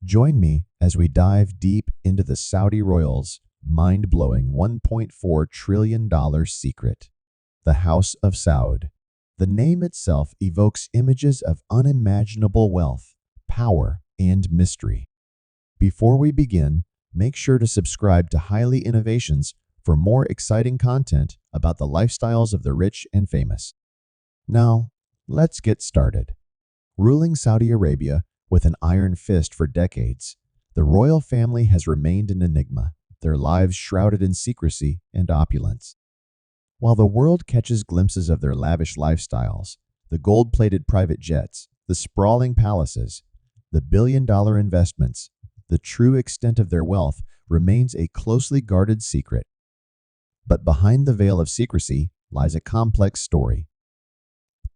Join me as we dive deep into the Saudi royals' mind-blowing $1.4 trillion secret, the House of Saud. The name itself evokes images of unimaginable wealth, power, and mystery. Before we begin, make sure to subscribe to Highly Innovations for more exciting content about the lifestyles of the rich and famous. Now, let's get started. Ruling Saudi Arabia with an iron fist for decades, the royal family has remained an enigma, their lives shrouded in secrecy and opulence. While the world catches glimpses of their lavish lifestyles, the gold-plated private jets, the sprawling palaces, the billion-dollar investments, the true extent of their wealth remains a closely guarded secret. But behind the veil of secrecy lies a complex story.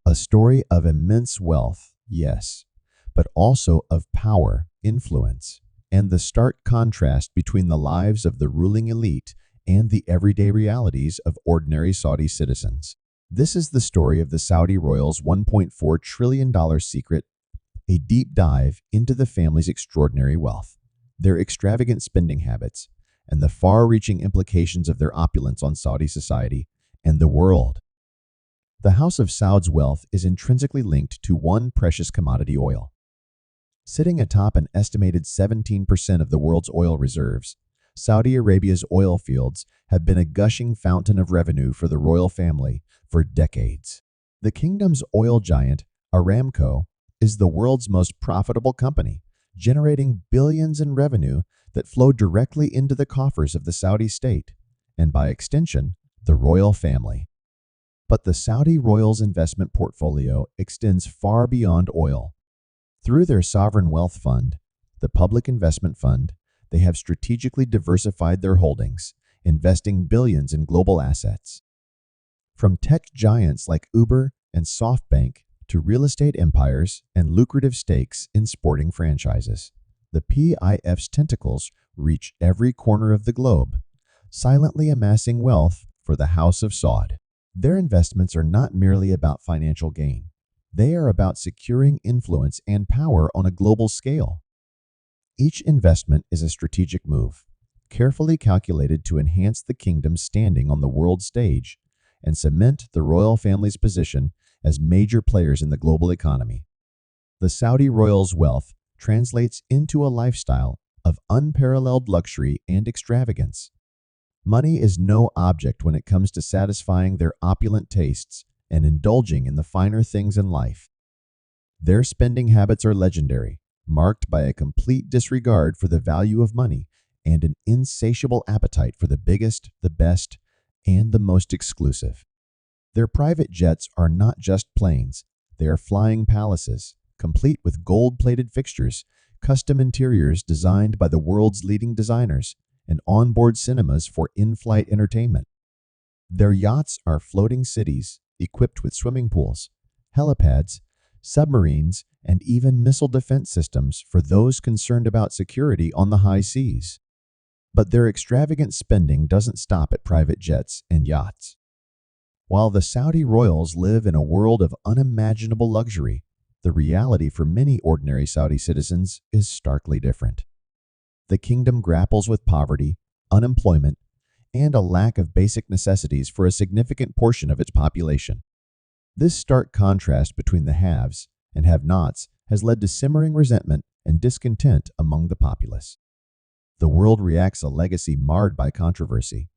A story of immense wealth, yes, but also of power, influence, and the stark contrast between the lives of the ruling elite and the everyday realities of ordinary Saudi citizens. This is the story of the Saudi royals' $1.4 trillion secret, a deep dive into the family's extraordinary wealth, their extravagant spending habits, and the far-reaching implications of their opulence on Saudi society and the world. The House of Saud's wealth is intrinsically linked to one precious commodity: oil. Sitting atop an estimated 17% of the world's oil reserves, Saudi Arabia's oil fields have been a gushing fountain of revenue for the royal family for decades. The kingdom's oil giant, RAMCO, is the world's most profitable company, generating billions in revenue that flow directly into the coffers of the Saudi state, and by extension, the royal family. But the Saudi royals' investment portfolio extends far beyond oil. Through their sovereign wealth fund, the Public Investment Fund, they have strategically diversified their holdings, investing billions in global assets. From tech giants like Uber and SoftBank to real estate empires and lucrative stakes in sporting franchises, the PIF's tentacles reach every corner of the globe, silently amassing wealth for the House of Saud. Their investments are not merely about financial gain. They are about securing influence and power on a global scale. Each investment is a strategic move, carefully calculated to enhance the kingdom's standing on the world stage and cement the royal family's position as major players in the global economy. The Saudi royals' wealth translates into a lifestyle of unparalleled luxury and extravagance. Money is no object when it comes to satisfying their opulent tastes and indulging in the finer things in life. Their spending habits are legendary, marked by a complete disregard for the value of money and an insatiable appetite for the biggest, the best, and the most exclusive. Their private jets are not just planes, they are flying palaces, complete with gold-plated fixtures, custom interiors designed by the world's leading designers, and onboard cinemas for in-flight entertainment. Their yachts are floating cities equipped with swimming pools, helipads, submarines, and even missile defense systems for those concerned about security on the high seas. But their extravagant spending doesn't stop at private jets and yachts. While the Saudi royals live in a world of unimaginable luxury, the reality for many ordinary Saudi citizens is starkly different. The kingdom grapples with poverty, unemployment, and a lack of basic necessities for a significant portion of its population. This stark contrast between the haves and have-nots has led to simmering resentment and discontent among the populace. The world reacts a legacy marred by controversy.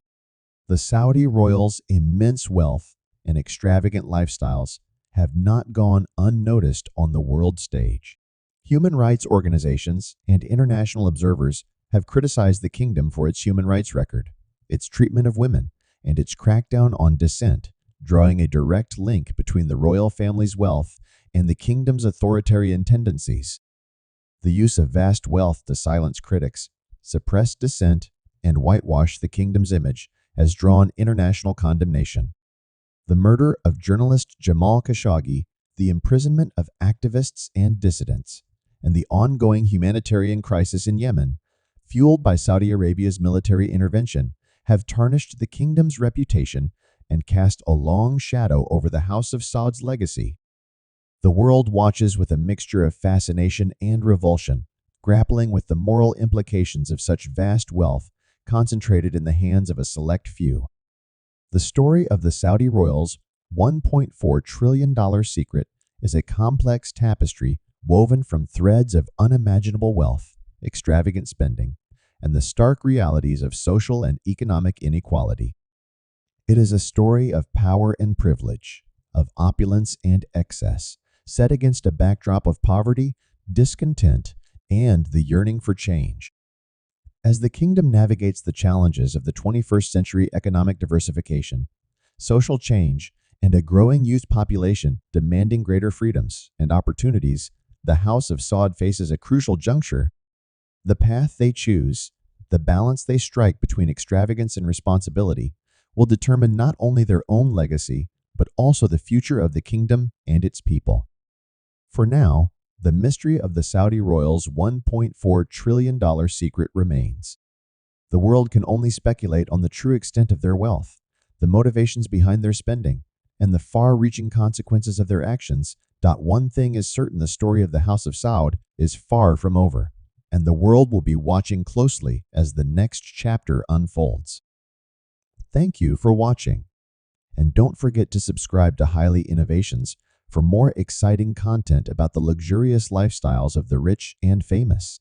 The Saudi royals' immense wealth and extravagant lifestyles have not gone unnoticed on the world stage. Human rights organizations and international observers have criticized the kingdom for its human rights record, its treatment of women, and its crackdown on dissent, drawing a direct link between the royal family's wealth and the kingdom's authoritarian tendencies. The use of vast wealth to silence critics, suppress dissent, and whitewash the kingdom's image has drawn international condemnation. The murder of journalist Jamal Khashoggi, the imprisonment of activists and dissidents, and the ongoing humanitarian crisis in Yemen, fueled by Saudi Arabia's military intervention, have tarnished the kingdom's reputation and cast a long shadow over the House of Saud's legacy. The world watches with a mixture of fascination and revulsion, grappling with the moral implications of such vast wealth concentrated in the hands of a select few. The story of the Saudi royals' $1.4 trillion secret is a complex tapestry woven from threads of unimaginable wealth, extravagant spending, and the stark realities of social and economic inequality. It is a story of power and privilege, of opulence and excess, set against a backdrop of poverty, discontent, and the yearning for change. As the kingdom navigates the challenges of the 21st century economic diversification, social change, and a growing youth population demanding greater freedoms and opportunities, the House of Saud faces a crucial juncture. The path they choose, the balance they strike between extravagance and responsibility, will determine not only their own legacy, but also the future of the kingdom and its people. For now, the mystery of the Saudi royals' $1.4 trillion secret remains. The world can only speculate on the true extent of their wealth, the motivations behind their spending, and the far-reaching consequences of their actions. One thing is certain: the story of the House of Saud is far from over, and the world will be watching closely as the next chapter unfolds. Thank you for watching, and don't forget to subscribe to Highly Innovations for more exciting content about the luxurious lifestyles of the rich and famous.